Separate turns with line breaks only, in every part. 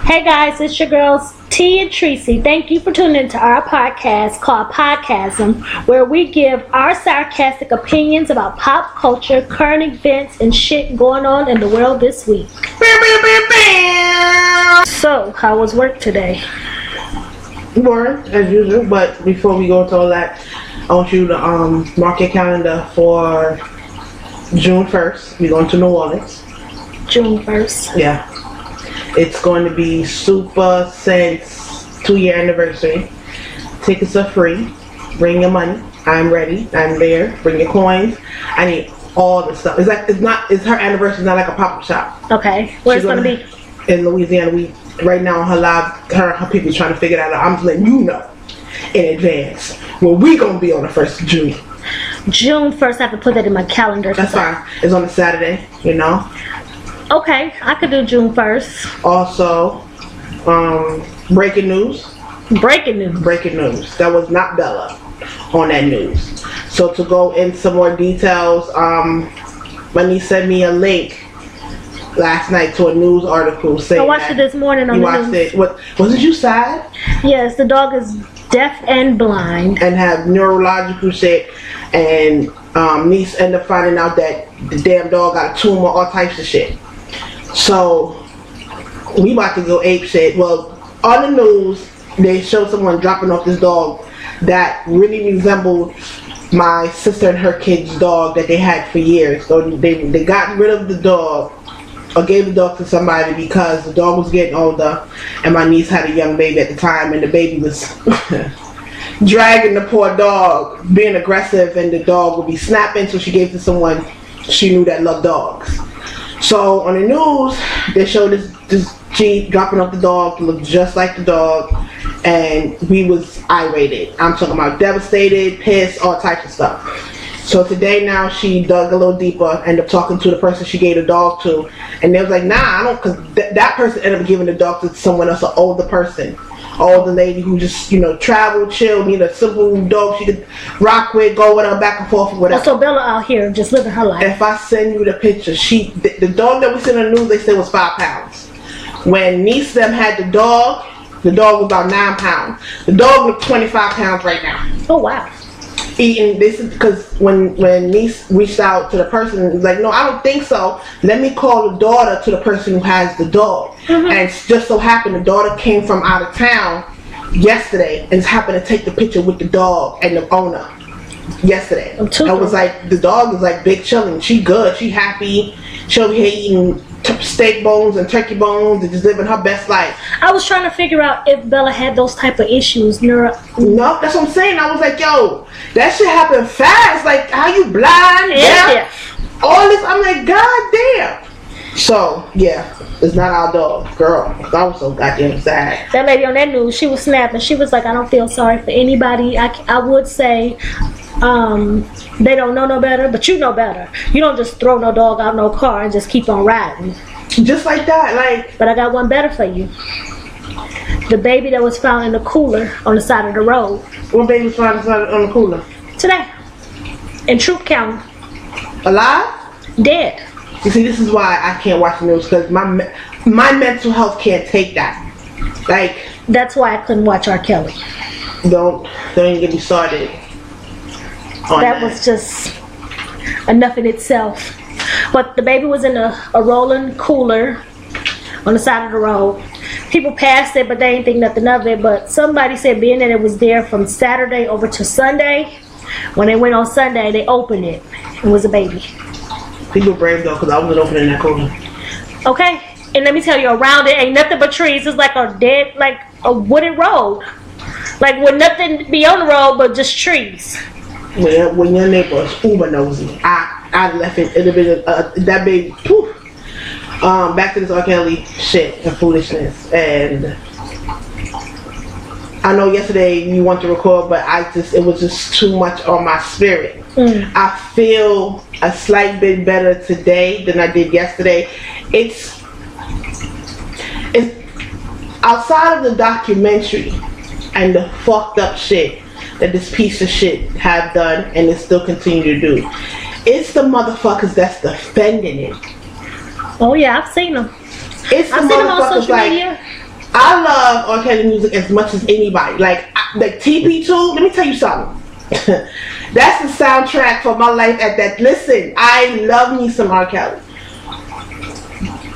Hey guys, it's your girls T and Triccee. Thank you for tuning into our podcast called Podcasm, where we give our sarcastic opinions about pop culture, current events, and shit going on in the world this week. So, how was work today?
Boring, as usual, but before we go into all that, I want you to mark your calendar for June 1st. We're going to New Orleans.
June 1st?
Yeah. It's going to be Super Sense 2-year anniversary. Tickets are free. Bring your money. I'm ready. I'm there. Bring your coins. I need all the stuff. It's her anniversary. It's not like a pop-up shop.
Okay. Where's it going to be?
In Louisiana. Right now on her live, her and her people trying to figure that out. I'm just letting you know in advance when we going to be on the 1st of June.
June 1st, I have to put that in my calendar.
That's fine. It's on a Saturday, you know.
Okay, I could do June 1st.
Also, breaking news.
Breaking news.
Breaking news. That was not Bella on that news. So to go into some more details, my niece sent me a link last night to a news article saying
I watched it this morning on the news.
You watched it. Wasn't you sad?
Yes, the dog is deaf and blind.
And have neurological shit. And niece ended up finding out that the damn dog got a tumor, all types of shit. So we about to go ape shit. Well, on the news, they showed someone dropping off this dog that really resembled my sister and her kid's dog that they had for years. So they got rid of the dog or gave the dog to somebody because the dog was getting older and my niece had a young baby at the time and the baby was dragging the poor dog, being aggressive, and the dog would be snapping, so she gave it to someone she knew that loved dogs. So on the news, they showed this Jeep dropping off the dog, looked just like the dog, and we was irated. I'm talking about devastated, pissed, all types of stuff. So today now she dug a little deeper, ended up talking to the person she gave the dog to, and they was like, nah, I don't, because that person ended up giving the dog to someone else, an older person. Older lady who just, travel, chill, need a simple dog she could rock with, go with her back and forth or whatever.
So Bella out here just living her life.
If I send you the picture, the dog that we seen on the news, they said was 5 pounds. When niece them had the dog was about 9 pounds. The dog looked 25 pounds right now.
Oh wow.
Eating this is because when niece reached out to the person, it was like, no, I don't think so. Let me call the daughter to the person who has the dog. Mm-hmm. And it's just so happened the daughter came from out of town yesterday and happened to take the picture with the dog and the owner yesterday. I was like, the dog is like big chilling. She good. She happy. She'll be here eating steak bones and turkey bones and just living her best life.
I was trying to figure out if Bella had those type of issues. No,
that's what I'm saying. I was like, yo, that shit happened fast. Like, how you blind?
Yeah.
All this. I'm like, god damn. So, yeah, it's not our dog. Girl, I was so goddamn sad.
That lady on that news, she was snapping. She was like, I don't feel sorry for anybody. I would say they don't know no better, but you know better. You don't just throw no dog out no car and just keep on riding.
Just like that, like.
But I got one better for you. The baby that was found in the cooler on the side of the road.
What baby was found on the cooler?
Today. In Troop County.
Alive?
Dead.
You see, this is why I can't watch the news, because my mental health can't take that. Like.
That's why I couldn't watch R. Kelly.
Don't even get me started.
That was just enough in itself. But the baby was in a rolling cooler on the side of the road. People passed it, but they didn't think nothing of it. But somebody said being that it was there from Saturday over to Sunday, when they went on Sunday, they opened it. It was a baby.
People brave though, because I wasn't opening that cooler. Okay.
And let me tell you, around it ain't nothing but trees. It's like a wooded road. Like with nothing be on the road but just trees.
When your neighbor is uber nosy, I left it. It'd have been that big. Poof. Back to this R. Kelly shit and foolishness. And I know yesterday you want to record, but it was just too much on my spirit. I feel a slight bit better today than I did yesterday. It's outside of the documentary and the fucked up shit that this piece of shit have done and it still continue to do. It's the motherfuckers that's defending it.
Oh yeah, I've seen them.
I've seen them on social media. I love R. Kelly music as much as anybody. Like TP2, let me tell you something. That's the soundtrack for my life at that. Listen, I love me some R. Kelly.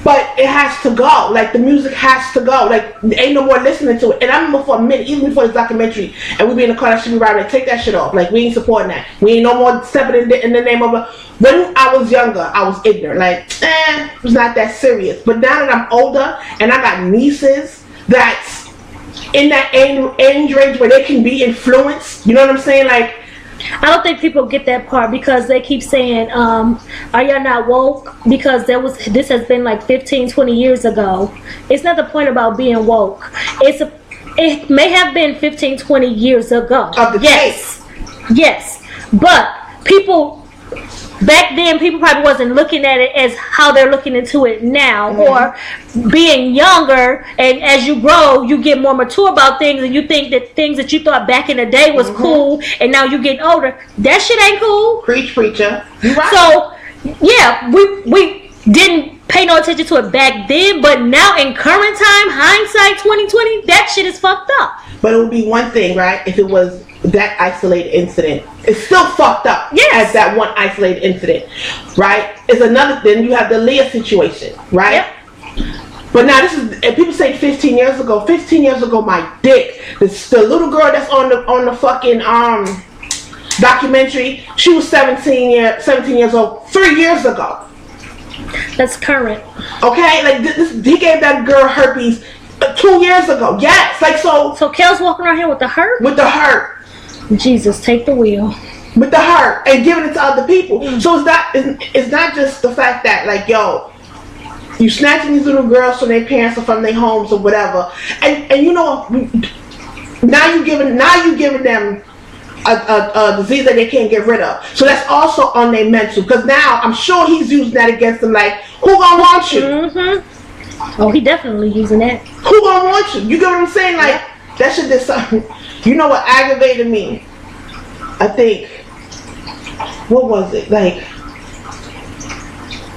But it has to go. Like, the music has to go. Like, ain't no more listening to it. And I remember for a minute, even before this documentary, and we be in the car, that should be right, like, take that shit off. Like, we ain't supporting that. We ain't no more stepping in the name of a... When I was younger, I was ignorant. Like, it was not that serious. But now that I'm older, and I got nieces that's in that age range where they can be influenced, you know what I'm saying? Like,
I don't think people get that part because they keep saying, are y'all not woke? Because this has been like 15, 20 years ago. It's not the point about being woke. It may have been 15, 20 years ago. Yes. Yes. But people, back then, people probably wasn't looking at it as how they're looking into it now. Mm-hmm. Or being younger, and as you grow, you get more mature about things, and you think that things that you thought back in the day was cool, and now you getting older, that shit ain't cool.
Preach, preacher. You right.
So, yeah, we didn't pay no attention to it back then, but now in current time, hindsight 2020, that shit is fucked up.
But it would be one thing, right, if it was that isolated incident. It's still fucked up.
Yes.
As that one isolated incident, right? It's another thing. You have the Leah situation, right?
Yep.
But now this is, and people say 15 years ago. 15 years ago, my dick. The little girl that's on the fucking documentary, she was 17 years old 3 years ago.
That's current.
Okay, like he gave that girl herpes 2 years ago. Yes, like so.
So Kel's walking around here with the hurt.
With the hurt.
Jesus, take the wheel.
With the hurt and giving it to other people. So it's not just the fact that, like, yo, you snatching these little girls from their parents or from their homes or whatever, and you know, now you giving them a disease that they can't get rid of. So that's also on their mental, because now I'm sure he's using that against them. Like, who gonna want you?
Mm-hmm. Oh, he definitely using that.
Who gonna want you? You get what I'm saying? Like, that shit did something. You know what aggravated me? I think, what was it? Like,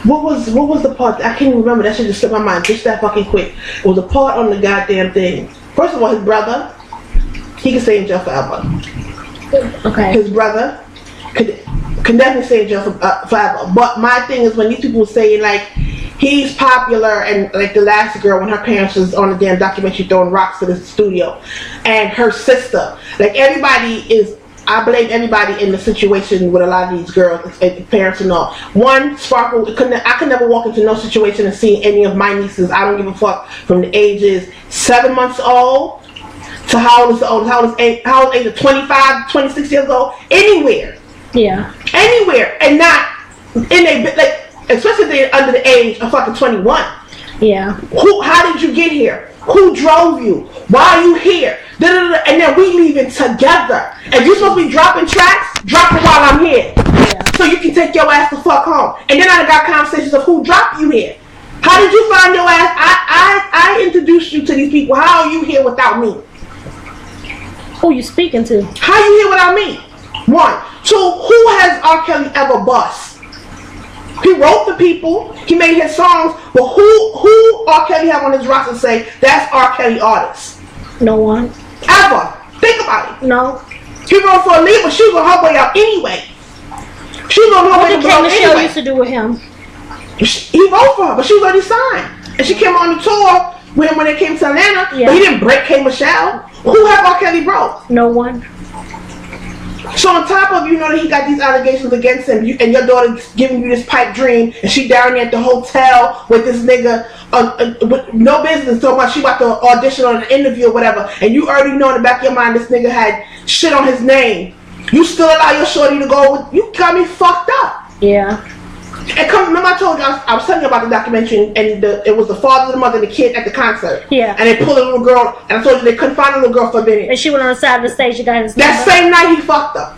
what was the part? I can't even remember. That shit just slipped my mind just that fucking quick. It was a part on the goddamn thing. First of all, his brother, he can stay in jail forever.
Okay.
His brother can definitely stay in jail forever. But my thing is, when these people say, like, he's popular, and like the last girl, when her parents was on the damn documentary throwing rocks to the studio, and her sister, like, everybody is, I blame everybody in the situation with a lot of these girls, parents and all. One, Sparkle, I could never walk into no situation and see any of my nieces. I don't give a fuck, from the ages 7 months old to how old is the oldest, how old is age of 25, 26 years old, anywhere.
Yeah. Anywhere,
and not in a, like, especially if they're under the age of fucking 21.
Yeah.
How did you get here? Who drove you? Why are you here? And then we leaving together. And you supposed to be dropping tracks? Drop it while I'm here.
Yeah.
So you can take your ass the fuck home. And then I got conversations of who dropped you here. How did you find your ass? I introduced you to these people. How are you here without me?
Who you speaking to?
How you here without me? One. Two, who has R. Kelly ever bust? He wrote the people, he made his songs, but who R. Kelly have on his roster say that's R. Kelly artist?
No one.
Ever. Think about it.
No.
He wrote for Aaliyah, but she was on her way out anyway. She was on her way to blow anyway.
What used to do with him?
He wrote for her, but she was already signed. And she came on the tour with him when they came to Atlanta, but he didn't break K. Michelle. Who have R. Kelly broke?
No one.
So on top of, you know, that he got these allegations against him, and your daughter giving you this pipe dream, and she down there at the hotel with this nigga with no business, talking about she about to audition on an interview or whatever, and you already know in the back of your mind this nigga had shit on his name. You still allow your shorty to go with, you got me fucked up.
Yeah.
And remember I told you, I was telling you about the documentary, and it was the father, the mother, and the kid at the concert.
Yeah.
And they pulled a little girl, and I told you they couldn't find a little girl for a minute.
And she went on the side of the stage and got his
number. That same night he fucked her.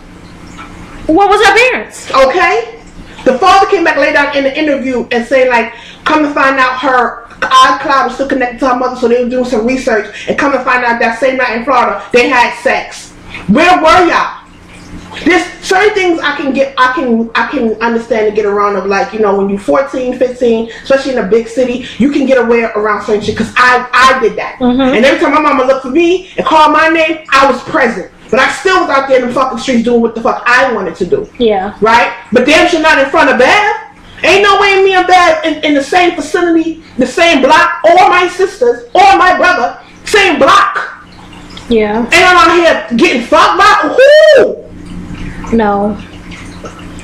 What was her parents?
Okay. The father came back later in the interview and saying, like, come to find out her iCloud was still connected to her mother, so they were doing some research, and come to find out that same night in Florida they had sex. Where were y'all? There's certain things I can understand and get around of, like, you know, when you're 14, 15, especially in a big city, you can get away around certain shit, because I did that. And every time my mama looked for me and called my name, I was present. But I still was out there in the fucking streets doing what the fuck I wanted to do.
Yeah.
Right? But damn sure not in front of Bev. Ain't no way me and Bev in the same facility, the same block, or my sisters, or my brother, same block.
Yeah.
And I'm out here getting fucked by who?
No.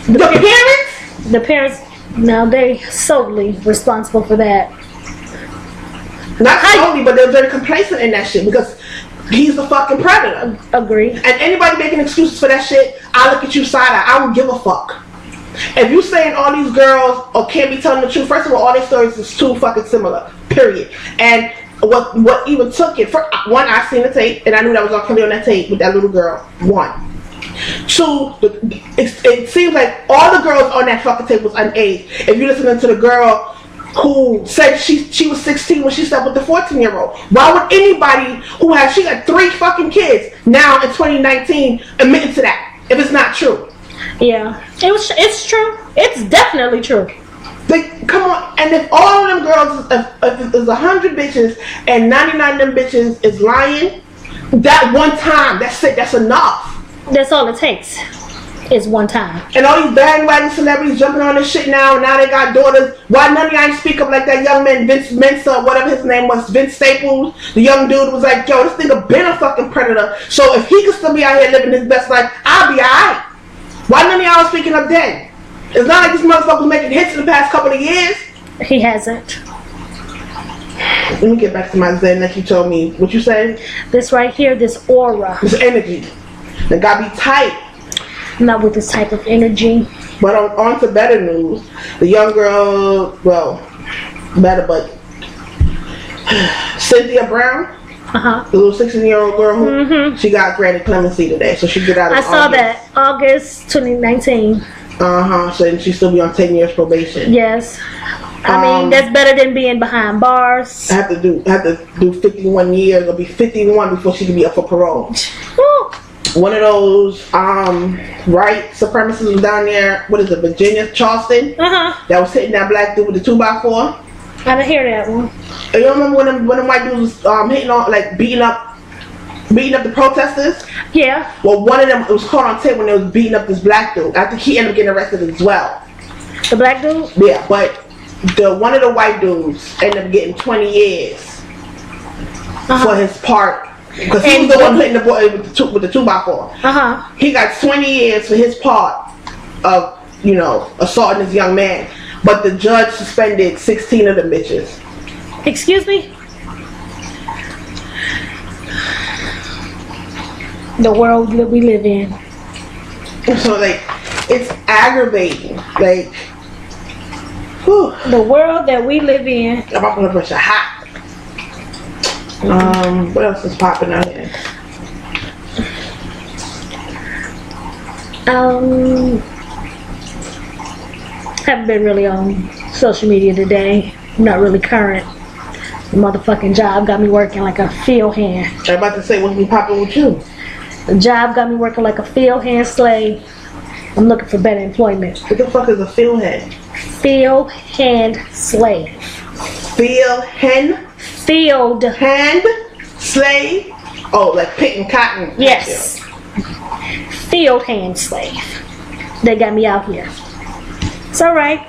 The parents?
The parents, no, they solely responsible for that.
Not solely, but they're very complacent in that shit, because he's the fucking predator.
Agree.
And anybody making excuses for that shit, I look at you side eye. I don't give a fuck. If you saying all these girls or can't be telling the truth, first of all their stories is too fucking similar. Period. And what even took it? For one, I seen the tape and I knew that was all coming on that tape with that little girl. One. Two, it seems like all the girls on that fucking tape was underage. If you're listening to the girl who said she was 16 when she slept with the 14-year-old. Why would anybody she got 3 fucking kids now in 2019 admit to that if it's not true?
Yeah, it's true. It's definitely true.
Like, come on. And if all of them girls, if there's 100 bitches and 99 of them bitches is lying, that one time, that's it. That's enough.
That's all it takes. Is one time.
And all these bandwagon celebrities jumping on this shit now. Now they got daughters. Why none of y'all ain't speak up like that young man, Vince Mensa, whatever his name was, Vince Staples. The young dude was like, yo, this nigga been a fucking predator. So if he could still be out here living his best life, I'll be alright. Why none of y'all speaking up then? It's not like this motherfucker was making hits in the past couple of years.
He hasn't.
Let me get back to my zen that you told me. What you saying?
This right here, this aura.
This energy. That gotta be tight.
Not with this type of energy.
But on to better news. The young girl, well, better, but Cynthia Brown, the little 16-year-old girl who she got granted clemency today, so she get out.
I saw that August 2019.
So she still be on 10 years probation.
Yes. I mean, that's better than being behind bars.
Have to do 51 years or be 51 before she can be up for parole. One of those white supremacists was down there. What is it, Virginia, Charleston? That was hitting that black dude with the 2x4.
I didn't hear that one.
And you remember when them white dudes was hitting on, like, beating up the protesters?
Yeah.
Well, one of them, it was caught on tape when they was beating up this black dude. I think he ended up getting arrested as well.
The black dude?
Yeah, but one of the white dudes ended up getting 20 years for his part. Because he was the one hitting the boy with the 2x4. He got 20 years for his part of, you know, assaulting this young man. But the judge suspended 16 of them bitches.
Excuse me? The world that we live in.
So, like, it's aggravating. Like, whew.
The world that we live in.
My blood pressure hot. What else is popping out here?
Haven't been really on social media today. Not really current. The motherfucking job got me working like a field hand.
I'm about to say, what's been popping with you?
The job got me working like a field hand slave. I'm looking for better employment.
What the fuck is a field hand?
Field hand slave.
Field hen?
Field
hand slave? Oh, like picking cotton?
Yes. Field hand slave. They got me out here. It's alright.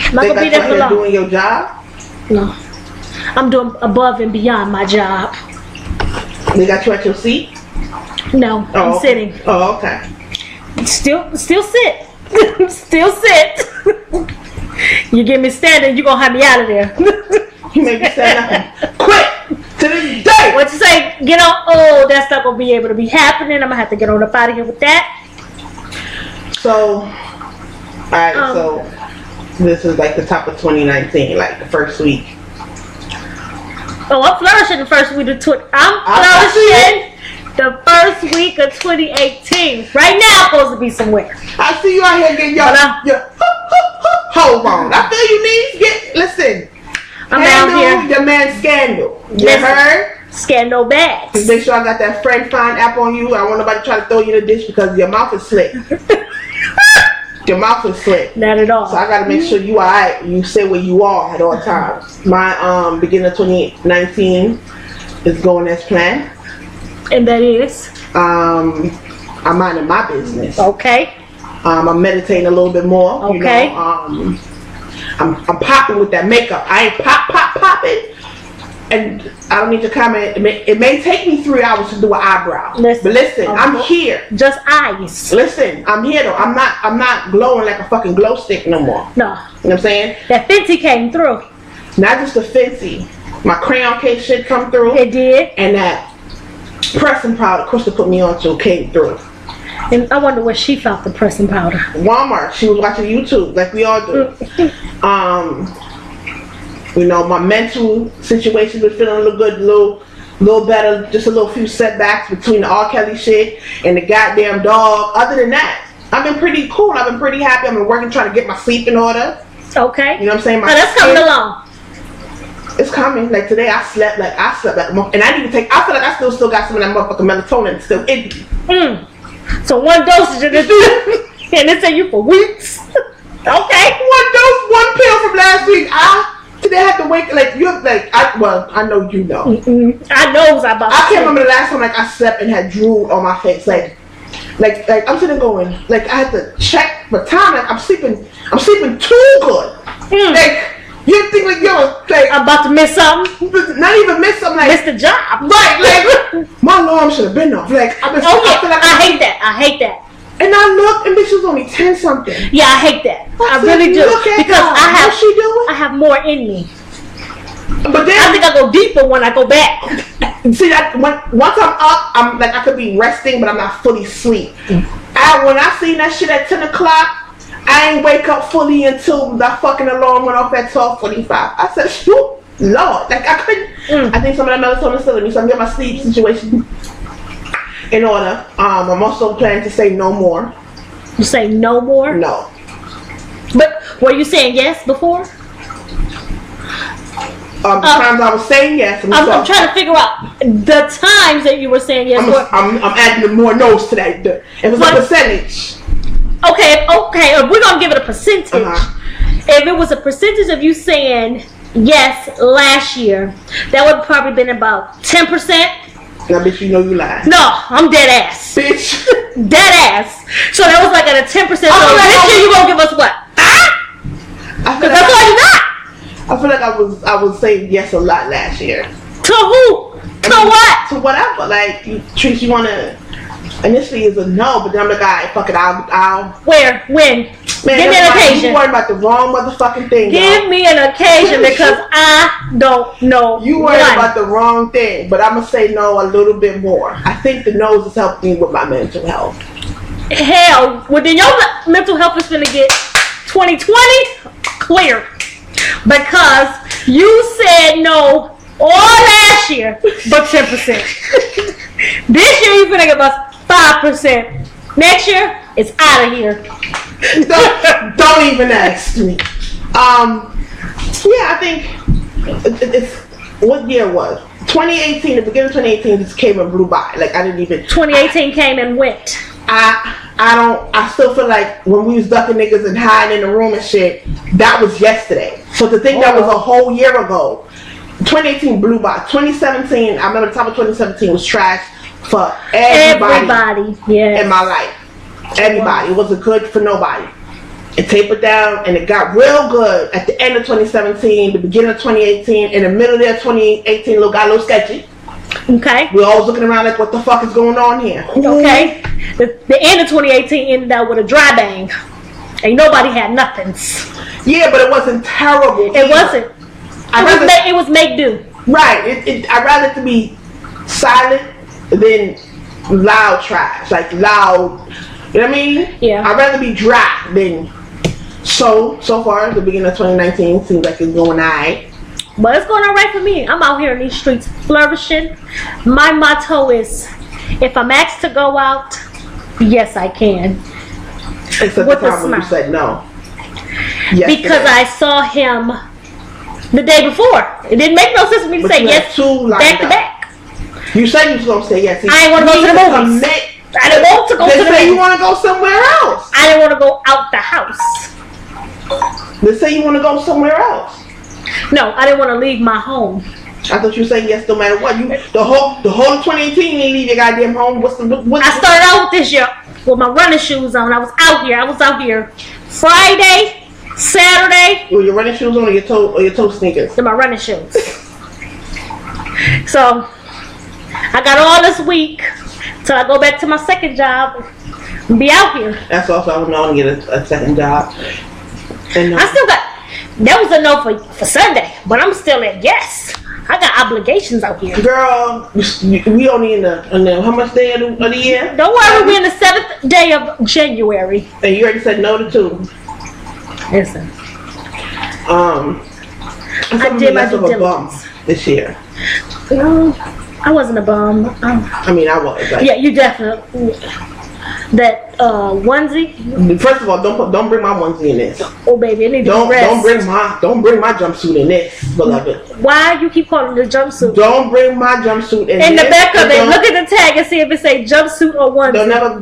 I'm not gonna be there for long.
Doing your job?
No. I'm doing above and beyond my job.
They got you at your seat?
No, I'm sitting.
Oh, okay.
Still sit. Still sit. You get me standing, you gonna have me out of there.
You make me stand up. Quit to this day.
What you say? Get on? Oh, that's not gonna be able to be happening. I'm gonna have to get on up out of here with that.
So, alright. So this is like the top of 2019, like the first week.
Oh, I'm flourishing the first week of I'm flourishing the first week of 2018. Right now, I'm supposed to be somewhere.
I see you out here getting your hold on. I feel you need listen.
I'm out here.
The man scandal. You heard?
Scan no bags.
Make sure I got that friend find app on you. I don't want nobody to try to throw you in the dish because your mouth is slick. Your mouth is slick.
Not at all.
So I gotta make sure you alright. You stay where you are at all times. My beginning of 2019 is going as planned.
And that is?
I'm minding my business.
Okay.
I'm meditating a little bit more.
Okay.
You know, I'm popping with that makeup. I ain't popping. And I don't need to comment. It may take me 3 hours to do an eyebrow. But listen, I'm here.
Just eyes.
Listen, I'm here though. I'm not glowing like a fucking glow stick no more.
No.
You know what I'm saying?
That Fenty came through.
Not just the Fenty. My crayon case shit come through.
It did.
And that pressing powder Krista put me on to came through.
And I wonder where she found the pressing powder.
Walmart. She was watching YouTube like we all do. You know, my mental situation was feeling a little good, a little better. Just a little few setbacks between the R. Kelly shit and the goddamn dog. Other than that, I've been pretty cool. I've been pretty happy. I've been working, trying to get my sleep in order.
Okay.
You know what I'm saying?
That's coming along.
It's coming. Like today, I slept like, and I need to take. I feel like I still got some of that motherfucking melatonin still in me.
So one dosage of this, and it take you for weeks. Okay.
One dose, one pill from last week. Today I had to wake like you like I know you know.
I know about.
I can't remember the last time like I slept and had drool on my face. Like I'm sitting going like I had to check the time. Like I'm sleeping too good. Like you think like yo like
I'm about to miss something.
Not even miss something. Like
miss the job.
Right. Like my alarm should have been off. Like I feel like
I hate that. I hate that.
And I looked, and bitch was only 10 something.
Yeah, I hate that. I really do because
What's she doing?
I have more in me.
But then
I think I go deeper when I go back.
See that once I'm up, I'm like I could be resting, but I'm not fully asleep. When I seen that shit at 10 o'clock, I ain't wake up fully until the fucking alarm went off at 12:45. I said, shoot, Lord, like I couldn't. I think some of that melatonin still in me, so I'm getting my sleep situation in order. I'm also planning to say no more.
You say no more?
No.
But were you saying yes before?
The times I was saying yes.
I'm trying to figure out the times that you were saying yes.
I'm adding more no's to that. If it's a percentage.
Okay. If we're gonna give it a percentage, if it was a percentage of you saying yes last year, that would have probably been about 10%.
Now, bitch, you know you lied.
No, I'm dead ass.
Bitch.
Dead ass. So that was like at a 10%. So this year you gonna give us what? Because that's all you got.
I feel like I was saying yes a lot last year.
To who? What?
To whatever. Like, Triccee, you wanna... Initially it's a no, but then I'm like, alright, fuck it, I'll...
Where? When?
Man,
give me an occasion.
You worried about the wrong motherfucking thing.
Give me an occasion because I don't know.
You worried about the wrong thing, but I'm gonna say no a little bit more. I think the no's is helping me with my mental health.
Hell, well then your mental health is gonna get 2020 clear because you said no all last year, but 10%. This year you're gonna give us 5%. Next year, it's out of here.
Don't even ask me. Yeah, I think it's what year was 2018. The beginning of 2018 just came and blew by. Like I didn't even.
2018 came and went.
I still feel like when we was ducking niggas and hiding in the room and shit, that was yesterday. So to think that was a whole year ago. 2018 blew by. 2017, I remember the top of 2017 was trash for everybody in my life. Everybody. It wasn't good for nobody. It tapered down and it got real good at the end of 2017, the beginning of 2018, in the middle there 2018 got a little sketchy.
Okay.
We're always looking around like what the fuck is going on here?
Okay. The end of 2018 ended out with a dry bang. Ain't nobody had nothings.
Yeah, but it wasn't terrible.
It wasn't. It was make do.
Right. I'd rather it to be silent than loud trash. Like loud, you know what I mean?
Yeah.
I'd rather be dry than so far the beginning of 2019 seems like it's going alright.
But it's going alright for me. I'm out here in these streets flourishing. My motto is if I'm asked to go out, yes I can.
Except
with
the time when you said no. Yesterday.
Because I saw him the day before. It didn't make no sense for me to say yes
two
back to back.
You said you was gonna say yes.
I didn't want to go to the movies. I didn't want to go to the movies.
Say you want to go somewhere else.
I didn't want to go out the house.
Let's say you want to go somewhere else.
No, I didn't want to leave my home.
I thought you were saying yes no matter what. You the whole 2018 you ain't leave your goddamn home. I
started out this year with my running shoes on. I was out here Friday, Saturday.
With your running shoes on or your toe sneakers?
They're my running shoes. So I got all this week till I go back to my second job and be out here.
That's also I want to get a second job. And
I still got. That was a no for Sunday, but I'm still at yes. I got obligations out here.
Girl, we only in the how much day of the year?
Don't worry, we're in the 7th day of January.
And you already said no to 2.
Listen.
I did my due diligence this year.
No, I wasn't a bum.
I mean, I was.
Yeah, you definitely. That onesie.
First of all, don't bring my onesie in this.
Oh baby, I need to rest.
Don't bring my jumpsuit in this, beloved.
Why you keep calling it a jumpsuit?
Don't bring my jumpsuit in.
In the back of it, look at the tag and see if it say jumpsuit or onesie.
Don't never.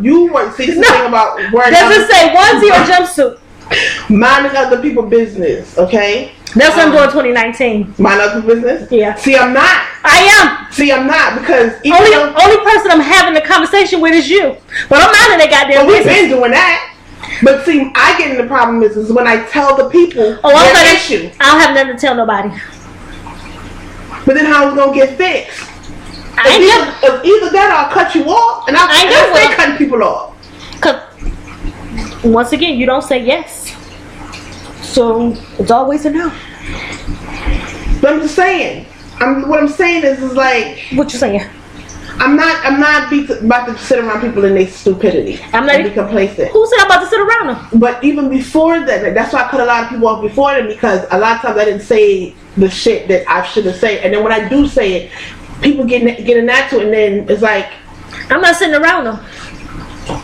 See, this is the thing about wearing.
Does it say onesie or jumpsuit?
Mind other people's business, okay?
That's what I'm doing 2019.
Mind other business?
Yeah.
See, I'm not.
I am.
See, I'm not because
only person I'm having a conversation with is you. But I'm not in that goddamn business.
We've been doing that. But see, I get in the problem is when I tell the people their issue.
I don't have nothing to tell nobody.
But then how it's gonna get fixed? Either that or I'll cut you off, and I'll stay cutting people off.
Cause once again, you don't say yes. So it's always a no.
But I'm just saying. What I'm saying is like.
What you saying?
I'm not about to sit around people in their stupidity. I'm not be complacent.
Who said I'm about to sit around them?
But even before that, that's why I cut a lot of people off before them because a lot of times I didn't say the shit that I should have said, and then when I do say it, people get in that to it, and then it's like
I'm not sitting around them.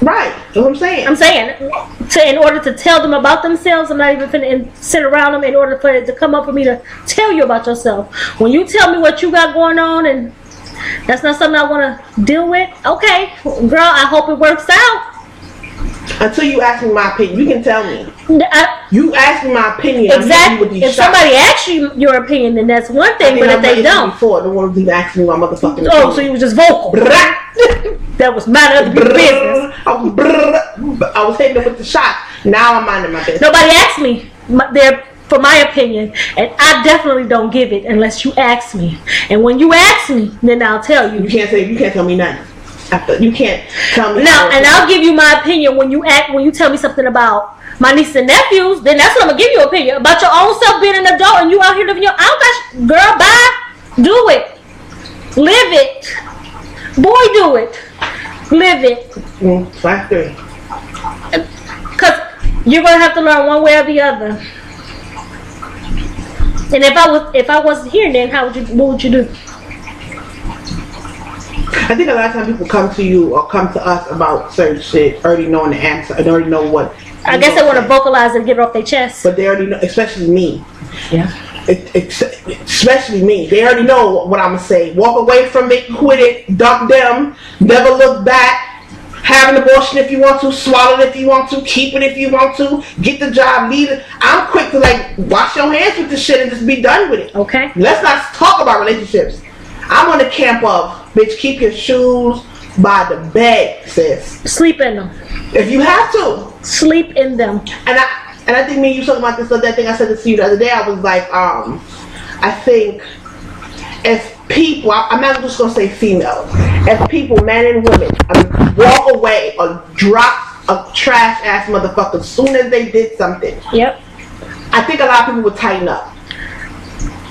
Right, that's what I'm saying.
I'm saying, in order to tell them about themselves, I'm not even finna sit around them in order for it to come up for me to tell you about yourself. When you tell me what you got going on and that's not something I want to deal with, okay, girl, I hope it works out.
Until you ask me my opinion, you can tell me. You ask me my opinion.
Exactly. If somebody asks you your opinion, then that's one thing. But if they don't,
before the ones who asked me my motherfucking opinion.
Oh, so you was just vocal. That was my other business.
I was hitting them with the shot. Now I'm minding my business.
Nobody asked me for my opinion, and I definitely don't give it unless you ask me. And when you ask me, then I'll tell you.
You can't tell me nothing. You can't tell me.
Now, and I'll give you my opinion when you tell me something about my nieces and nephews. Then that's what I'm gonna give you an opinion about your own self being an adult and you out here living your own. Girl, bye. Do it. Live it. Boy, do it. Live it.
5-3.
Cause you're gonna have to learn one way or the other. And if I wasn't here, then what would you do?
I think a lot of times people come to you or come to us about certain shit already knowing the answer and already know what.
I guess they want to vocalize and get it off their chest.
But they already know, especially me.
Yeah.
Especially me. They already know what I'm going to say. Walk away from it, quit it, dump them, never look back. Have an abortion if you want to, swallow it if you want to, keep it if you want to, get the job, leave it. I'm quick to wash your hands with this shit and just be done with it.
Okay.
Let's not talk about relationships. I'm on the camp of, bitch, keep your shoes by the bed, sis.
Sleep in them.
If you have to.
Sleep in them.
And I think me and you talking about this other thing I said this to you the other day. I was like, I think if people, I'm not just going to say females, if people, men and women, walk away or drop a trash ass motherfucker as soon as they did something.
Yep.
I think a lot of people would tighten up.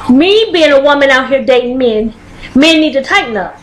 Me being a woman out here dating men need to tighten up.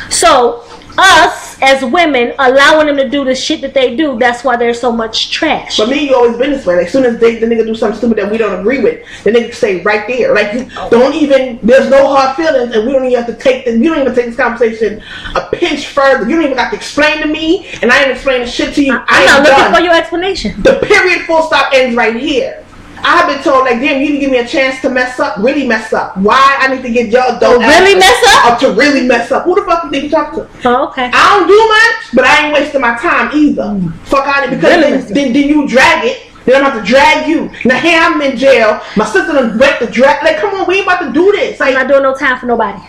So us as women allowing them to do the shit that they do, that's why there's so much trash.
For me, you always been this way. Like, as soon as the nigga do something stupid that we don't agree with, the nigga stay right there. Like, you don't even, there's no hard feelings, and we don't even have to you don't even take this conversation a pinch further. You don't even got to explain to me, and I ain't explaining shit to you.
I'm not looking for your explanation.
The period full stop ends right here. I have been told, like, damn, you didn't give me a chance to mess up, really mess up. Why I need to get your adult
really mess up?
Or to really mess up. Who the fuck you think you talk to?
Oh, okay.
I don't do much, but I ain't wasting my time either. Fuck out of it, because then you drag it. Then I'm about to drag you. Now here I'm in jail. My sister done break the drag. Like, come on, we ain't about to do this. Like,
I'm not doing no time for nobody.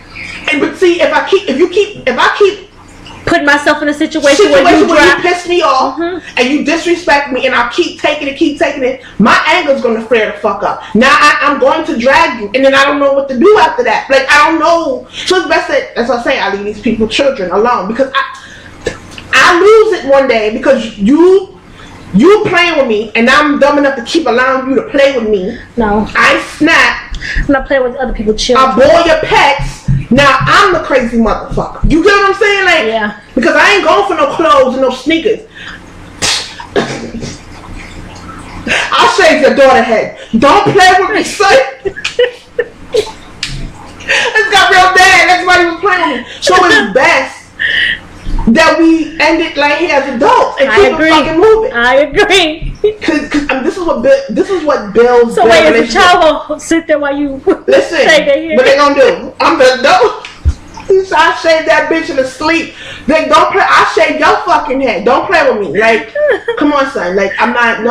And but see, if I keep
putting myself in a situation where you
piss me off and you disrespect me, and I keep taking it, my anger's gonna flare the fuck up. Now I'm going to drag you, and then I don't know what to do after that. Like, I don't know. So it's best that, as I say, I leave these people, children, alone, because I lose it one day because you playing with me, and I'm dumb enough to keep allowing you to play with me.
No,
I snap.
I'm not playing with other people's children.
I boil your pets. Now I'm the crazy motherfucker. You get what I'm saying? Like,
yeah.
Because I ain't going for no clothes and no sneakers. I'll shave your daughter head. Don't play with me, son. It's got real bad. That's why he was playing with me. So it's best that we end it like here as adults and keep it fucking moving.
I agree.
Cause this is what builds.
So wait, if a child will sit there while you
listen, what they gonna do? I'm gonna do. I shave that bitch in the sleep. Like, don't play. I shave your fucking head. Don't play with me. Like, come on, son. Like, I'm not.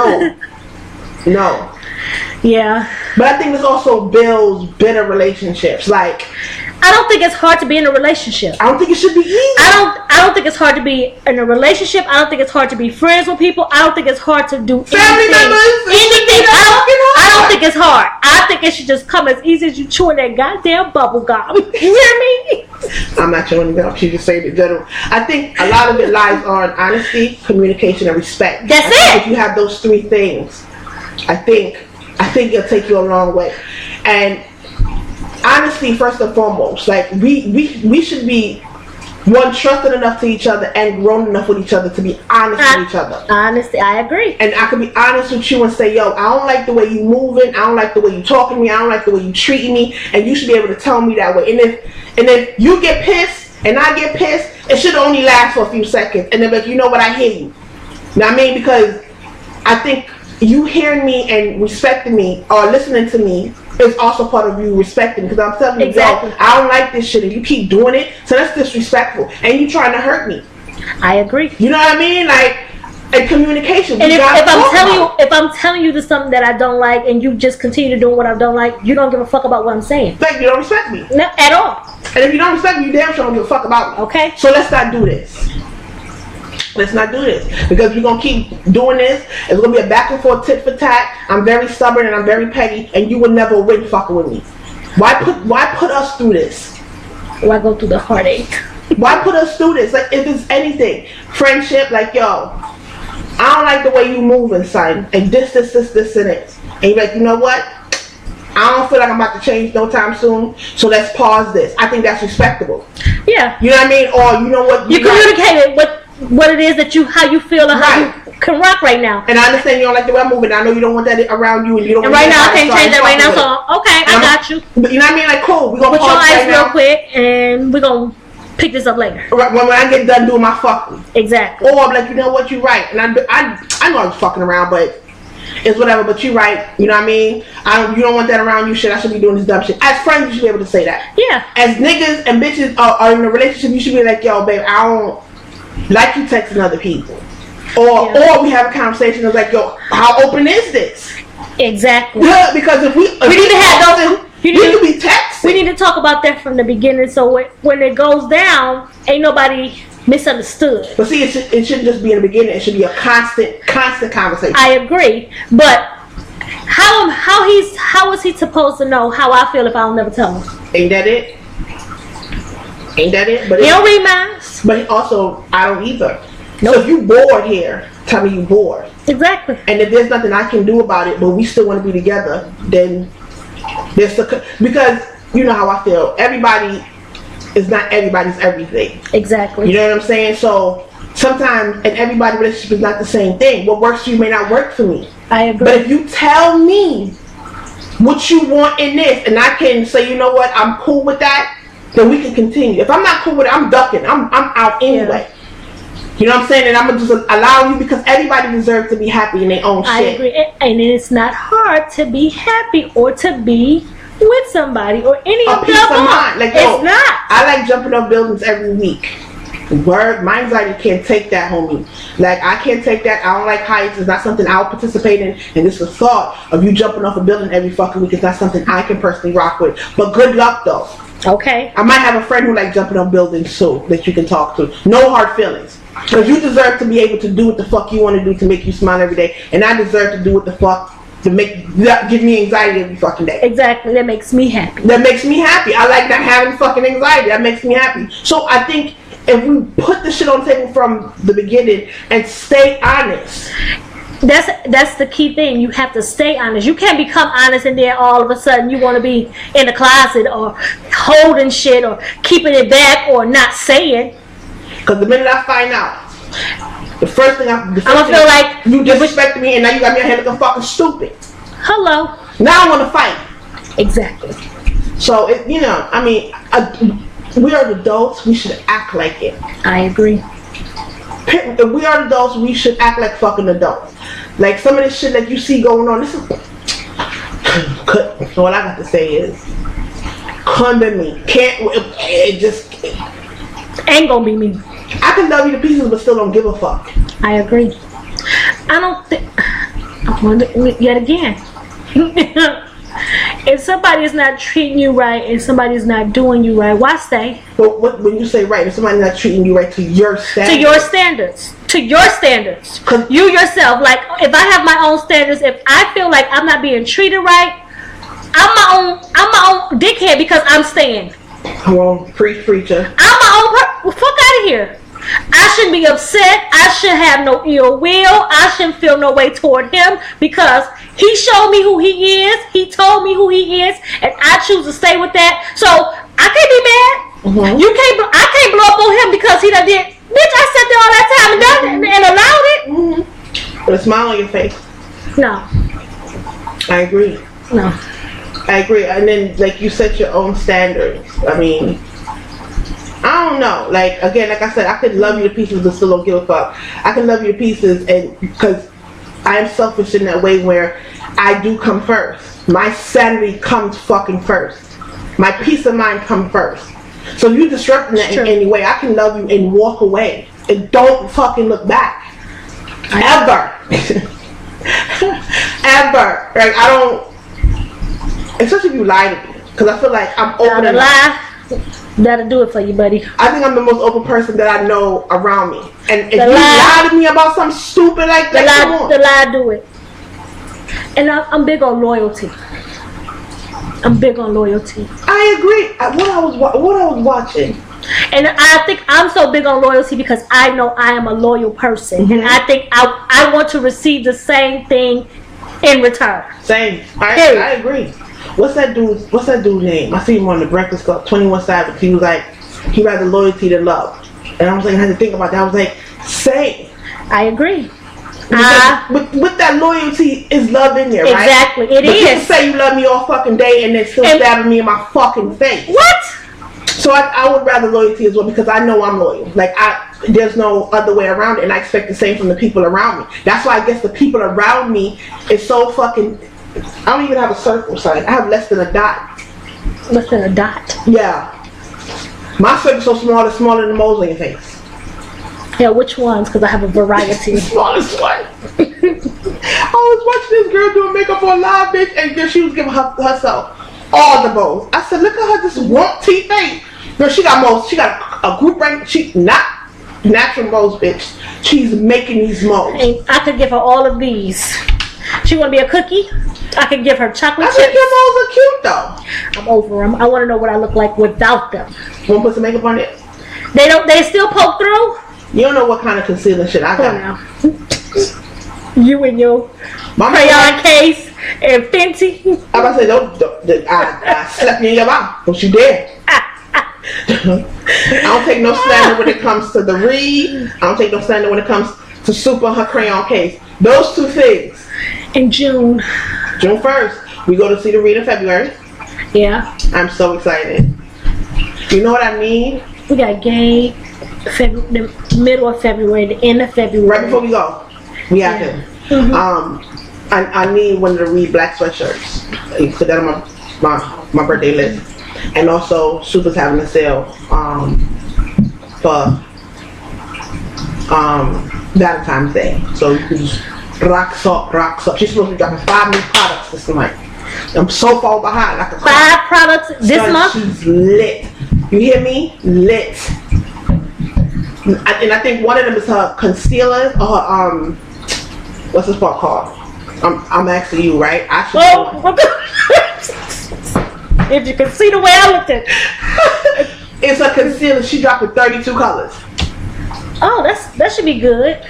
No.
Yeah.
But I think this also builds better relationships. Like,
I don't think it's hard to be in a relationship.
I don't think it should be easy.
I don't think it's hard to be in a relationship. I don't think it's hard to be friends with people. I don't think it's hard to do
family members.
Anything. I don't think it's hard. I think it should just come as easy as you chewing that goddamn bubble gum. You hear me?
I'm not chewing gum. She just saying in general. I think a lot of it lies on honesty, communication, and respect.
That's it.
If you have those three things, I think it'll take you a long way. And honesty, first and foremost, like we should be trusted enough to each other and grown enough with each other to be honest with each other.
Honesty, I agree.
And I can be honest with you and say, yo, I don't like the way you moving, I don't like the way you talking to me, I don't like the way you treating me, and you should be able to tell me that way. And if you get pissed and I get pissed, it should only last for a few seconds, and then like, you know what, I hear you. Now I mean, because I think you hearing me and respecting me or listening to me is also part of you respecting, because I'm telling you, exactly. I don't like this shit and you keep doing it, so that's disrespectful, and you trying to hurt me.
I agree.
You know what I mean? Like, and communication.
And if I'm telling you there's something that I don't like, and you just continue doing what I don't like, you don't give a fuck about what I'm saying.
Like, you don't respect me.
No, at all.
And if you don't respect me, you damn sure don't give a fuck about me.
Okay.
So let's not do this. Let's not do this, because we're gonna keep doing this. It's gonna be a back and forth, tit for tat. I'm very stubborn and I'm very petty, and you will never win fucking with me. Why put us through this?
Why go through the heartache?
Why put us through this? Like, if it's anything, friendship, like, yo, I don't like the way you moving, son, and this and it. And you're like, you know what? I don't feel like I'm about to change no time soon, so let's pause this. I think that's respectable. Yeah. You know what I mean? Or you know what?
You communicated what it is that how you feel and how you can rock right now.
And I understand you don't like the way I'm moving. I know you don't want that around you, and you don't.
And right now I can't change that right now. So okay, I got you.
But you know what I mean? Like, cool. We gonna
put your eyes real quick, and we gonna pick this up later.
Right, when I get done doing my fucking.
Exactly.
Or I'm like, you know what? You're right, and I know I was fucking around, but. It's whatever, but you're right. You know what I mean? You don't want that around you. Shit, I should be doing this dumb shit. As friends, you should be able to say that. Yeah. As niggas and bitches are in a relationship, you should be like, yo, babe, I don't like you texting other people. Or we have a conversation of like, yo, how open is this? Exactly. Yeah, because if we need to have those. You need to be texting.
We need to talk about that from the beginning, so when it goes down, ain't nobody misunderstood.
But see, it shouldn't just be in the beginning. It should be a constant conversation.
I agree, but how is he supposed to know how I feel if I don't never tell him?
Ain't that it? But
he don't read minds.
But also, I don't either. Nope. So if you bored here, tell me you bored.
Exactly.
And if there's nothing I can do about it, but we still want to be together, then because you know how I feel. Everybody is not everybody's everything. Exactly. You know what I'm saying? So sometimes, and everybody's relationship is not the same thing. What works for you may not work for me. I agree. But if you tell me what you want in this, and I can say, you know what, I'm cool with that, then we can continue. If I'm not cool with it, I'm ducking. I'm out anyway. You know what I'm saying? And I'm gonna just allow you because everybody deserves to be happy in their own shit.
I agree, and it's not hard to be happy or to be with somebody or any of
peace of mind. Like, yo,
it's not.
I like jumping off buildings every week. Word, my anxiety can't take that, homie. Like, I can't take that. I don't like heights. It's not something I'll participate in. And this the thought of you jumping off a building every fucking week is not something I can personally rock with. But good luck, though.
Okay.
I might have a friend who likes jumping off buildings too that you can talk to. No hard feelings. Because you deserve to be able to do what the fuck you want to do to make you smile every day. And I deserve to do what the fuck to give me anxiety every fucking day.
Exactly. That makes me happy.
That makes me happy. I like not having fucking anxiety. That makes me happy. So I think if we put the shit on the table from the beginning and stay honest.
That's the key thing. You have to stay honest. You can't become honest and then all of a sudden you want to be in the closet or holding shit or keeping it back or not saying.
Because the minute I find out, the first thing I'm gonna
feel like
you disrespected me and now you got me out here looking fucking stupid.
Hello.
Now I want to fight.
Exactly.
So we are adults. We should act like it.
I agree.
If we are adults, we should act like fucking adults. Like some of this shit that you see going on, this is. All I got to say is, condemn me. It just
ain't gonna be me.
I can love you to pieces, but still don't give a fuck.
I agree. I don't think. Yet again, if somebody is not treating you right and somebody is not doing you right, why stay?
But when you say right, if somebody's not treating you right to your standards.
To your standards. You yourself. Like, if I have my own standards, if I feel like I'm not being treated right, I'm my own dickhead because I'm staying.
Come on, preacher.
I'm my own fuck out of here. I shouldn't be upset. I shouldn't have no ill will. I shouldn't feel no way toward him because he showed me who he is. He told me who he is, and I choose to stay with that. So I can't be mad. Mm-hmm. I can't blow up on him because he done did. Bitch, I sat there all that time and done it and allowed it.
Mm-hmm. With a smile on your face.
No.
I agree.
No.
I agree. And then, like, you set your own standards. I mean, I don't know. Like, again, like I said, I could love you to pieces but still don't give a fuck. I can love you to pieces and because I am selfish in that way where I do come first. My sanity comes fucking first. My peace of mind comes first. So if you disrupt that in any way, I can love you and walk away. And don't fucking look back. Ever. Ever. Like, I don't... Especially if you lie to me. Because I feel like I'm open and
lie. That'll do it for you, buddy.
I think I'm the most open person that I know around me. And if you lie to me about something stupid like that,
the lie do it. And I'm big on loyalty. I'm big on loyalty.
I agree. What I was watching.
And I think I'm so big on loyalty because I know I am a loyal person. Mm-hmm. And I think I want to receive the same thing in return.
Same. I agree. What's that dude's name? I see him on the Breakfast Club, 21 Savage. He was like, he rather loyalty than love. And I was like, I had to think about that. I was like, same.
I agree.
With that loyalty is love in there, right?
Exactly, it is.
People say you love me all fucking day and then still stabbing me in my fucking face.
What?
So I would rather loyalty as well because I know I'm loyal. Like, there's no other way around it, and I expect the same from the people around me. That's why I guess the people around me is so fucking... I don't even have a circle sign. I have less than a dot.
Less than a dot?
Yeah. My circle's so small, it's smaller than the moles on your face.
Yeah, which ones? Because I have a variety.
The smallest one. I was watching this girl doing makeup on live, bitch, and she was giving herself all the moles. I said, look at her, this won't teeth face. Girl, she got moles. She got a group rank. She not natural moles, bitch. She's making these moles.
And I could give her all of these. She want to be a cookie? I could give her chocolate chips.
I think your moles are cute though.
I'm over them. I want to know what I look like without them.
You want to put some makeup on it?
They still poke through?
You don't know what kind of concealer shit I got.
Now. You and your crayon case and Fenty.
I'm about to say, I slapped you in your mouth. Don't you dare. I don't take no slander when it comes to the read. I don't take no slander when it comes to Super and her crayon case. Those two things.
In June
1st, we go to see the read in February.
Yeah.
I'm so excited. You know what I mean?
We got game the middle of February, the end of February.
Right before we go, we have to. I need one of the Reed black sweatshirts. Put that on my birthday list. And also, Super's having a sale for Valentine's Day. So you can just rocks up. She's supposed to be dropping 5 new products this month. I'm so far behind. Like
5 products this month?
She's lit. You hear me? Lit. And I think one of them is her concealer or her, what's this part called? I'm asking you, right?
If you can see the way I looked at it.
It's a concealer. She dropped with 32 colors.
Oh, that should be good.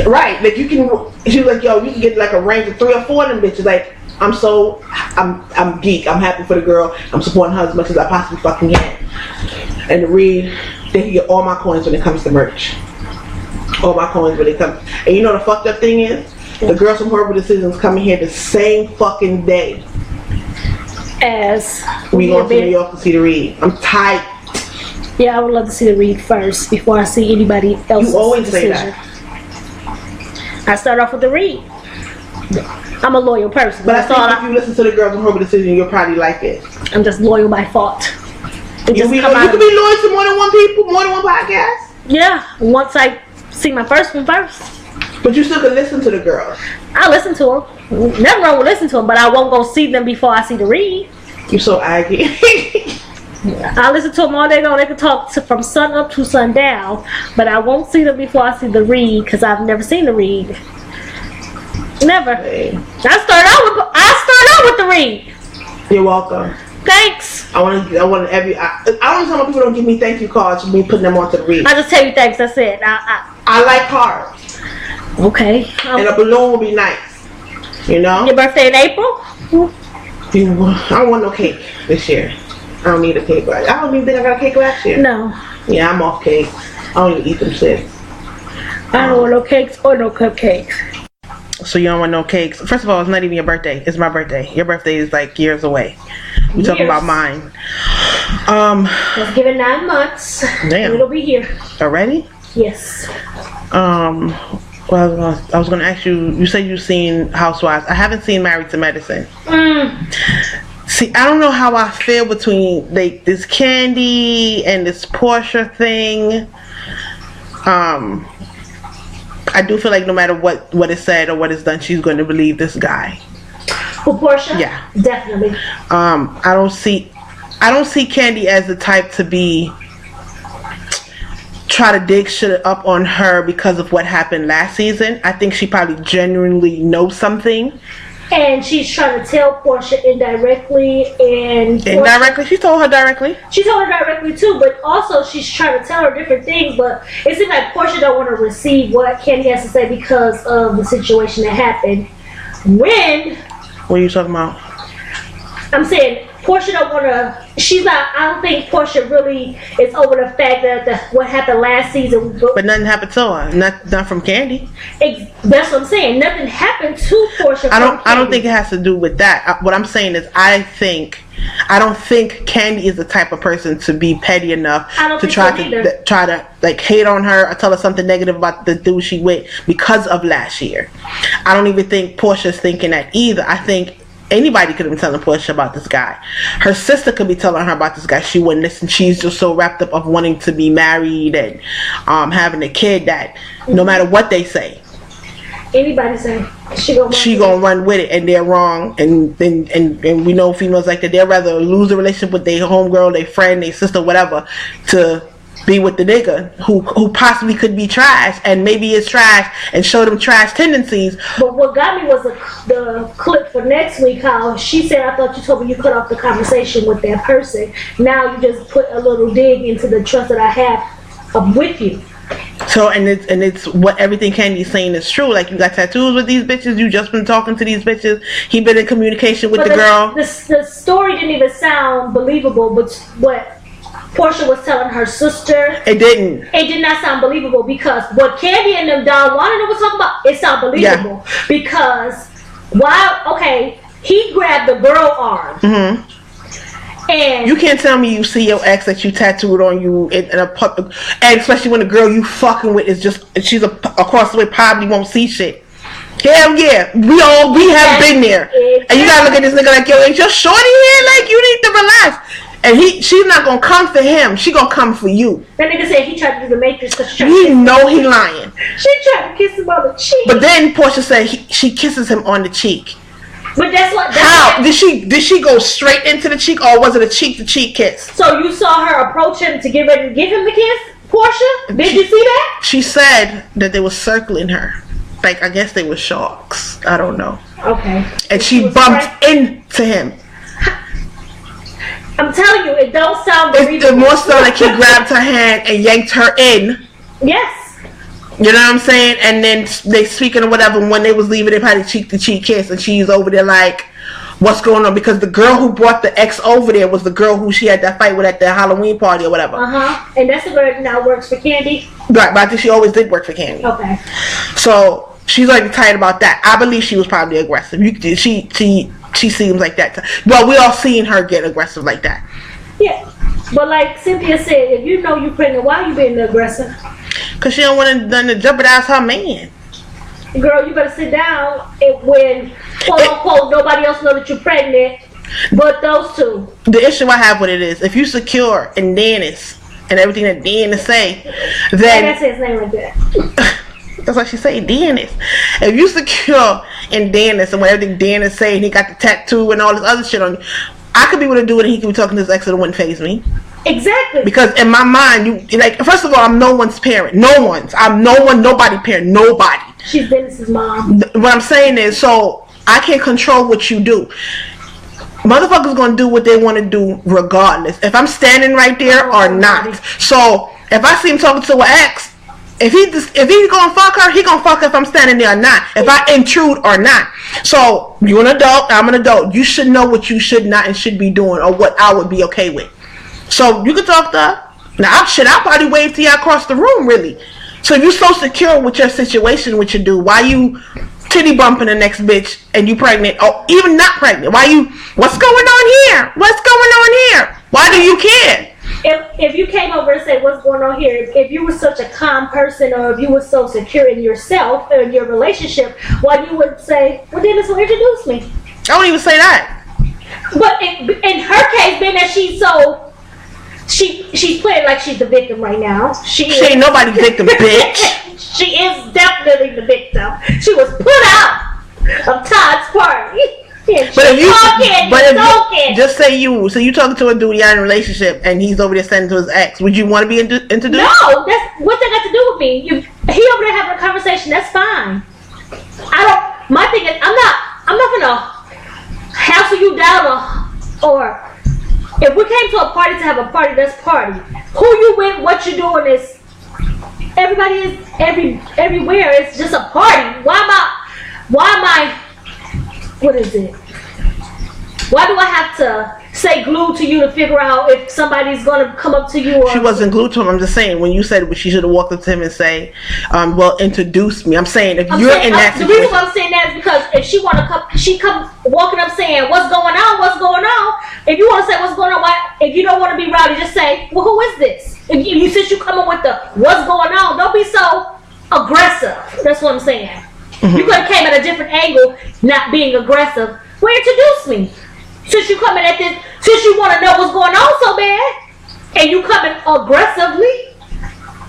Right. Like you can, she's like, yo, you can get like a range of 3 or 4 of them bitches. Like, I'm geek. I'm happy for the girl. I'm supporting her as much as I possibly fucking can. And to read, they can get all my coins when it comes to merch. All my coins when it comes. And you know the fucked up thing is? The girls from Horrible Decisions coming here the same fucking day
as
we going to New York to see the read. I'm tight.
Yeah, I would love to see the read first before I see anybody else's
You always
decision.
say that.
I start off with the read. I'm a loyal person.
But I think if you listen to the girls from Horrible Decisions, you'll probably like it.
I'm just loyal by fault.
You can be loyal to more than one people, more than one podcast?
Yeah, once I see my first one first.
But you still can listen to the girls.
I listen to them. Nothing wrong with listening to them, but I won't go see them before I see the read.
You're so aggy.
I listen to them all day long. They can talk from sun up to sundown, but I won't see them before I see the read because I've never seen the read. Never.
Hey.
I start out with the read.
You're welcome.
Thanks.
I want every. I don't know how people don't give me thank you cards for me putting them onto the read.
I just tell you thanks. That's it.
I like cards.
Okay.
And a balloon will be nice. You know?
Your birthday in April?
I don't want no cake this year. I don't need a cake. I don't even think I got a cake last year.
No.
Yeah, I'm off cake. I don't even eat them shit.
I don't want no cakes or no cupcakes.
So you don't want no cakes? First of all, it's not even your birthday. It's my birthday. Your birthday is like years away. We're talking about mine.
Let's give it 9 months.
Damn.
It'll be here.
Already?
Yes.
Well, I was going to ask you, you said you've seen Housewives. I haven't seen Married to Medicine. See, I don't know how I feel between this Candy and this Portia thing. I do feel like no matter what is said or what is done, she's going to believe this guy.
For Portia?
Yeah.
Definitely.
I don't see Candy as the type to try to dig shit up on her because of what happened last season. I think she probably genuinely knows something.
And she's trying to tell Portia indirectly and...
Indirectly? She told her directly.
She told her directly too, but also she's trying to tell her different things, but it seems like Portia don't want to receive what Candy has to say because of the situation that happened. What
are you talking about?
I'm saying Portia don't want to... I don't think Portia really is over the fact that what happened last season.
But nothing happened to her. Not from Candy.
That's what I'm saying. Nothing happened to Portia.
I don't think it has to do with that. What I'm saying is I don't think Candy is the type of person to be petty enough to try to like hate on her or tell her something negative about the dude she with because of last year. I don't even think Portia's thinking that either. I think anybody could have been telling Portia about this guy. Her sister could be telling her about this guy. She wouldn't listen. She's just so wrapped up of wanting to be married and having a kid that no matter what they say,
anybody say she
gonna run with it, and they're wrong. And we know females like that. They'd rather lose a relationship with their homegirl, their friend, their sister, whatever, to be with the nigga who possibly could be trash and maybe is trash and show them trash tendencies.
But what got me was the clip for next week, how she said, I thought you told me you cut off the conversation with that person. Now you just put a little dig into the trust that I have with you.
So and it's what everything Candy's saying is true. Like, you got tattoos with these bitches, you just been talking to these bitches, he been in communication with the girl.
The story didn't even sound believable, but what Portia was telling her sister, it did not sound believable, because what Candy and them Don Juan and them was talking about, it sounded believable. Yeah. Because he grabbed the girl arm And
you can't tell me you see your ex that you tattooed on you in a public, and especially when the girl you fucking with is just, she's across the way, probably won't see shit. Hell yeah, we have been there. And you gotta look at this nigga like, yo, ain't your shorty here? Like, you need to relax. And she's not gonna come for him. She gonna come for you.
That nigga said he tried to do the Matrix because
he know he lying.
She tried to kiss him on the cheek.
But then Portia said she kisses him on the cheek.
But that's what.
How did she go straight into the cheek, or was it a cheek to cheek kiss?
So you saw her approach him to get ready to give him the kiss, Portia? Did you see that?
She said that they were circling her. Like, I guess they were sharks. I don't know.
Okay.
And she bumped into him.
I'm telling you, it don't sound very.
It's more so like he grabbed her hand and yanked her in.
Yes.
You know what I'm saying? And then they speaking or whatever. When they was leaving, they had a cheek to cheek kiss, and she's over there like, "What's going on?" Because the girl who brought the ex over there was the girl who she had that fight with at the Halloween party or whatever.
And that's the girl that now works for Candy.
Right, but I think she always did work for Candy.
Okay.
So she's like tight about that. I believe she was probably aggressive. She seems like that. Well, we all seen her get aggressive like that.
Yeah, but like Cynthia said, if you know you're pregnant, why are you being aggressive?
Cause she don't want to jeopardize her man.
Girl, you better sit down when quote unquote nobody else know that you're pregnant, but those two.
The issue I have with it is if you secure in Dennis and everything that Dennis say, then
I say his name like that.
That's what she say, Dennis. If you secure in Dennis and when everything Dennis say, and he got the tattoo and all this other shit on you, I could be with a dude and he could be talking to his ex and it wouldn't faze me.
Exactly.
Because in my mind, you like, first of all, I'm no one's parent. No one's. I'm nobody parent. Nobody.
She's Dennis's mom.
What I'm saying is, so I can't control what you do. Motherfuckers gonna do what they want to do regardless. If I'm standing right there or not. So if I see him talking to an ex, if he's gonna fuck her, he gonna fuck her if I'm standing there or not. If I intrude or not. So you're an adult, I'm an adult. You should know what you should not and should be doing, or what I would be okay with. So you can talk to her. Now I'll probably wave to you across the room, really. So if you're so secure with your situation, what you do, why you titty bumping the next bitch and you pregnant, or even not pregnant? What's going on here? What's going on here? Why do you care?
If you came over and said, what's going on here, if you were such a calm person, or if you were so secure in yourself or in your relationship, why you would say, well, Dennis will introduce me?
I won't even say that.
But in her case, being that she's playing like she's the victim right now. She
ain't nobody's victim, bitch.
She is definitely the victim. She was put out of Todd's party. But
just say you talking to a dude, you're in a relationship, and he's over there sending to his ex. Would you want to be introduced?
No, that's what they got to do with me. He over there having a conversation. That's fine. My thing is, I'm not gonna hassle you down or if we came to a party to have a party, that's party. Who you with, what you doing is everybody is everywhere. It's just a party. Why am I what is it? Why do I have to stay glued to you to figure out if somebody's gonna come up to you? Or
she wasn't glued to him. I'm just saying, when you said she should have walked up to him and say, well, introduce me. I'm saying if you're in that situation.
The reason why I'm saying that is because if she wanna come, she come walking up saying, what's going on? What's going on? If you wanna say what's going on, if you don't wanna be rowdy, just say, well, who is this? Since you come up with the what's going on, don't be so aggressive. That's what I'm saying. Mm-hmm. You could have came at a different angle, not being aggressive. Well, introduce me. Since you coming at this, since you want to know what's going on so bad, and you coming aggressively,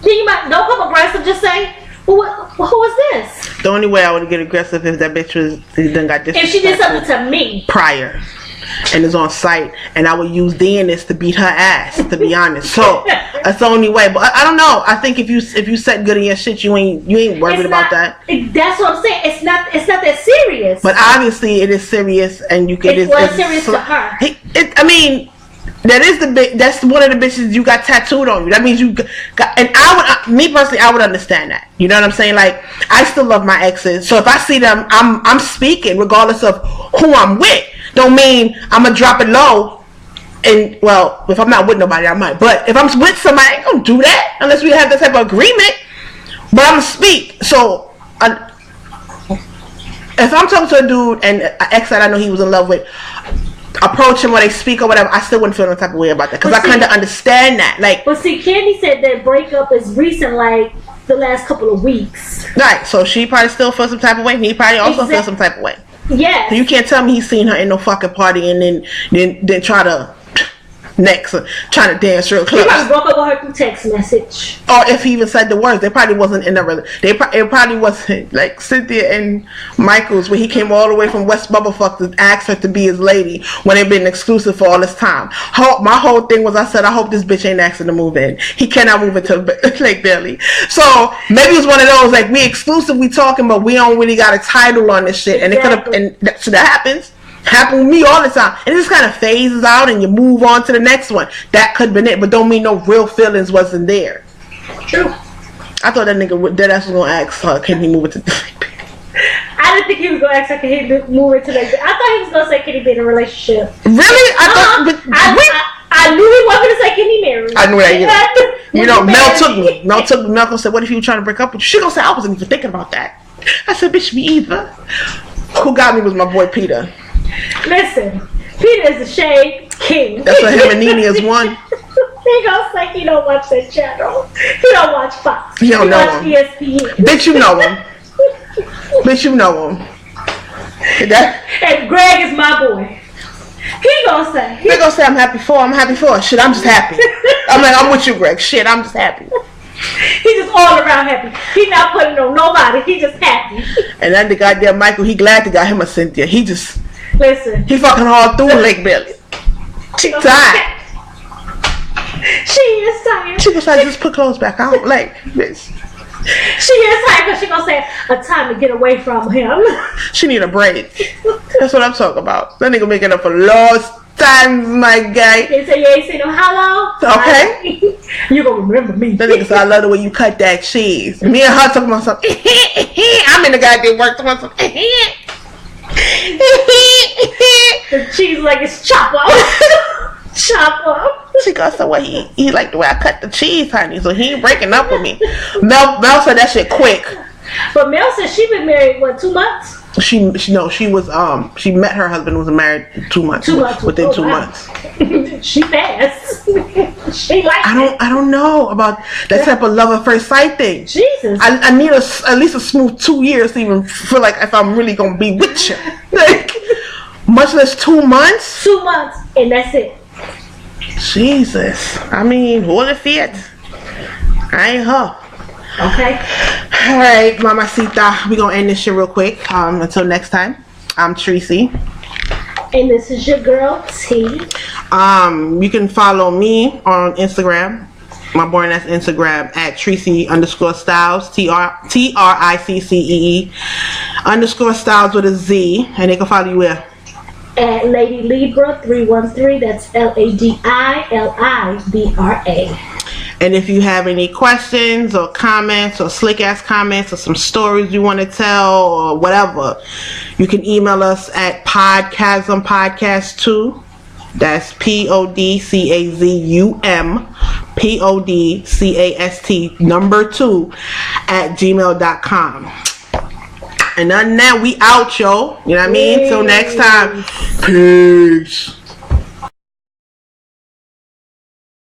then you might don't come aggressive. Just say, well, who is this?
The only way I would get aggressive if that bitch was done got disrespectful.
If she did something to me
prior, and is on site, and I would use Dennis to beat her ass. To be honest, so that's the only way. But I don't know. I think if you set good in your shit, you ain't worried about that.
That's what I'm saying. It's not that serious.
But obviously, it is serious, and you can.
It's serious to her.
I mean, that's one of the bitches you got tattooed on you. That means you got. And me personally, I would understand that. You know what I'm saying? Like, I still love my exes, so if I see them, I'm speaking regardless of who I'm with. Don't mean I'm gonna drop it low. And well, if I'm not with nobody, I might. But if I'm with somebody, I ain't gonna do that unless we have that type of agreement. But I'm gonna speak. So if I'm talking to a dude and an ex that I know he was in love with, approach him or they speak or whatever, I still wouldn't feel no type of way about that because I kind of understand that. Like,
but see, Candy said that breakup is recent, like the last couple of weeks.
Right, so she probably still feels some type of way. And he probably also feels some type of way.
Yeah.
So you can't tell me he's seen her in no fucking party and then try to trying to dance real close.
He probably broke up with her through text message.
Or if he even said the words, they probably wasn't in a it probably wasn't like Cynthia and Michael's where he came all the way from West Bubblefuck to ask her to be his lady when they've been exclusive for all this time. My whole thing was I said I hope this bitch ain't asking to move in. He cannot move into Lake Bailey. So maybe it's one of those like we exclusive, we talking, but we don't really got a title on this shit. Exactly. And so that happens. Happen with me all the time, and it just kind of phases out, and you move on to the next one. That could have been it, but don't mean no real feelings wasn't there.
True.
I thought that nigga that ass was gonna ask her, can he move it to?
I didn't think he was gonna ask her, can he move it to? I thought he was gonna say, can he be in a relationship?
Really? I
knew he wasn't gonna say, can he marry?
I knew that. You know, Mel took me. Mel said, what if you were trying to break up with you? She gonna say, I wasn't even thinking about that. I said, bitch, me either. Who got me was my boy Peter.
Listen, Peter is a shade king.
That's what him and Nene is one.
He gonna say he don't watch that channel. He don't watch Fox.
You don't know him.
ESPN.
Bitch, you know him. Bitch, you know him.
And Greg is my boy. He gonna say
I'm happy for. Shit, I'm just happy. I'm like, I'm with you, Greg. Shit, I'm just happy.
He's just all around happy. He not putting on nobody. He just happy.
And then the goddamn Michael, he glad to got him a Cynthia. He just he fucking hard through Lake Bailey. She tired.
She is tired.
She gonna just put clothes back. I don't like this.
She is tired because she gonna say a time to get away from him.
She need a break. That's what I'm talking about. That nigga making up for lost times, my guy.
They say you ain't seen him. Hello.
Okay.
You gonna remember me.
That nigga said, I love the way you cut that cheese. Me and her talking about something. I'm in the goddamn work talking about something.
The cheese like it's chop up. Chop up.
She goes, so what he like the way I cut the cheese, honey. So he ain't breaking up with me. Mel said that shit quick.
But Mel said she been married 2 months?
She was she met her husband, was married 2 months. Within 2 months.
She fast. She like
I don't know about that type of love at first sight thing.
Jesus.
I need at least a smooth 2 years to even feel like if I'm really gonna be with you. Like much less 2 months.
2 months and that's it.
Jesus. I mean, hold it fit. I ain't her.
Okay.
Alright, Mamacita. We gonna end this shit real quick. Until next time. I'm Triccee. And
this is your girl T.
You can follow me on Instagram. My boring ass Instagram at Triccee_Styles. TRICCEE_Styles with a Z. And they can follow you where?
At Lady Libra 313. That's LADILIBRA.
And if you have any questions or comments or slick ass comments or some stories you want to tell or whatever, you can email us at podcastumpodcast2. That's PODCAZUM PODCAST2 @gmail.com. And other than that, we out, yo. You know what I mean? Till next time. Peace.